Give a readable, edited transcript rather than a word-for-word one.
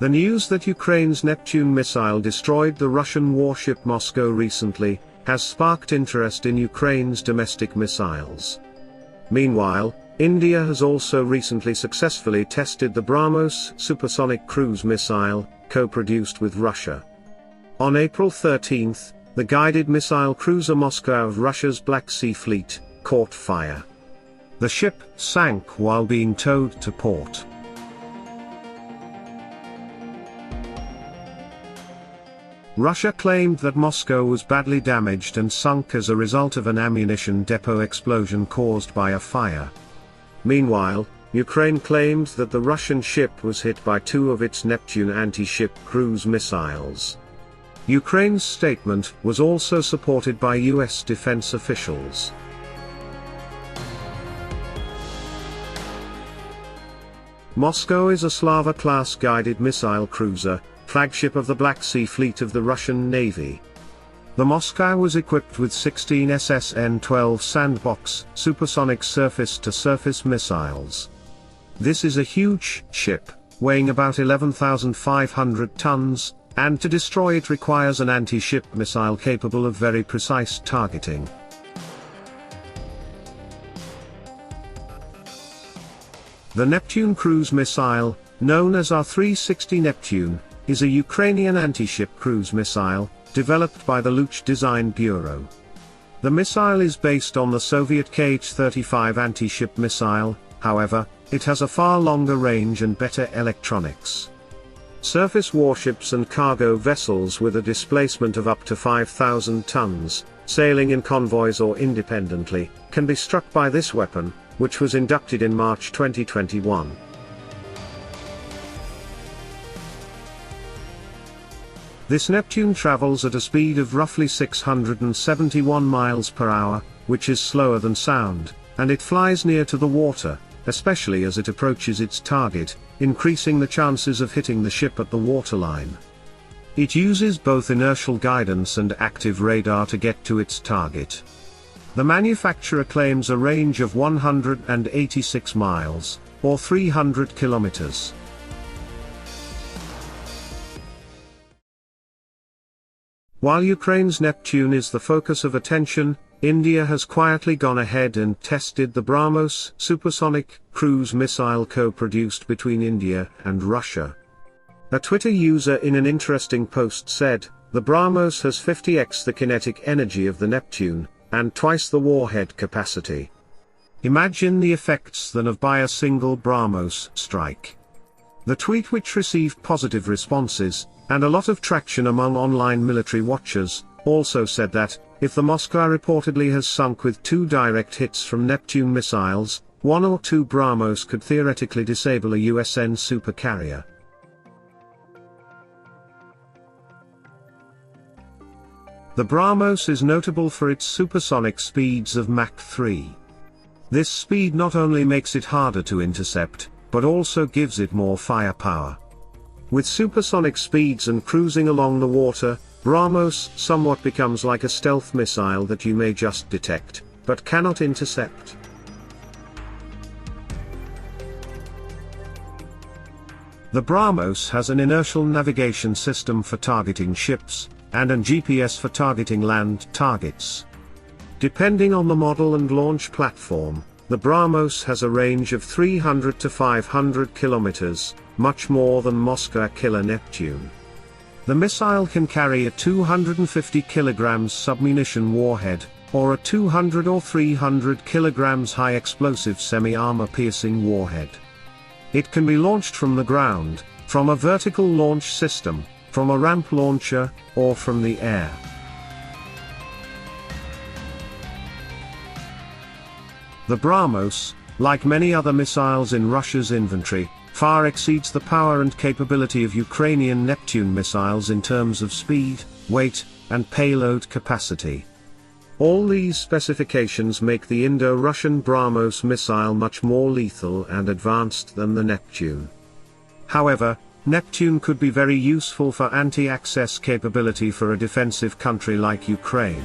The news that Ukraine's Neptune missile destroyed the Russian warship Moskva recently has sparked interest in Ukraine's domestic missiles. Meanwhile, India has also recently successfully tested the BrahMos supersonic cruise missile, co-produced with Russia. On April 13, the guided missile cruiser Moskva of Russia's Black Sea Fleet caught fire. The ship sank while being towed to port. Russia claimed that Moskva was badly damaged and sunk as a result of an ammunition depot explosion caused by a fire. Meanwhile, Ukraine claimed that the Russian ship was hit by two of its Neptune anti-ship cruise missiles. Ukraine's statement was also supported by US defense officials. Moskva is a Slava-class guided missile cruiser, flagship of the Black Sea Fleet of the Russian Navy. The Moskva was equipped with 16 SSN-12 Sandbox supersonic surface-to-surface missiles. This is a huge ship, weighing about 11,500 tons, and to destroy it requires an anti-ship missile capable of very precise targeting. The Neptune Cruise Missile, known as R-360 Neptune, is a Ukrainian anti-ship cruise missile, developed by the Luch Design Bureau. The missile is based on the Soviet Kh-35 anti-ship missile, however, it has a far longer range and better electronics. Surface warships and cargo vessels with a displacement of up to 5,000 tons, sailing in convoys or independently, can be struck by this weapon, which was inducted in March 2021. This Neptune travels at a speed of roughly 671 miles per hour, which is slower than sound, and it flies near to the water, especially as it approaches its target, increasing the chances of hitting the ship at the waterline. It uses both inertial guidance and active radar to get to its target. The manufacturer claims a range of 186 miles, or 300 kilometers. While Ukraine's Neptune is the focus of attention, India has quietly gone ahead and tested the BrahMos supersonic cruise missile co-produced between India and Russia. A Twitter user in an interesting post said, "The BrahMos has 50x the kinetic energy of the Neptune, and twice the warhead capacity. Imagine the effects than of by a single BrahMos strike." The tweet, which received positive responses, and a lot of traction among online military watchers, also said that, if the Moskva reportedly has sunk with 2 direct hits from Neptune missiles, 1 or 2 BrahMos could theoretically disable a USN supercarrier. The BrahMos is notable for its supersonic speeds of Mach 3. This speed not only makes it harder to intercept, but also gives it more firepower. With supersonic speeds and cruising along the water, BrahMos somewhat becomes like a stealth missile that you may just detect, but cannot intercept. The BrahMos has an inertial navigation system for targeting ships, and an GPS for targeting land targets. Depending on the model and launch platform, the BrahMos has a range of 300 to 500 kilometers, much more than Moskva killer Neptune. The missile can carry a 250 kilograms submunition warhead, or a 200 or 300 kilograms high explosive semi-armor piercing warhead. It can be launched from the ground, from a vertical launch system, from a ramp launcher, or from the air. The BrahMos, like many other missiles in Russia's inventory, far exceeds the power and capability of Ukrainian Neptune missiles in terms of speed, weight, and payload capacity. All these specifications make the Indo-Russian BrahMos missile much more lethal and advanced than the Neptune. However, Neptune could be very useful for anti-access capability for a defensive country like Ukraine.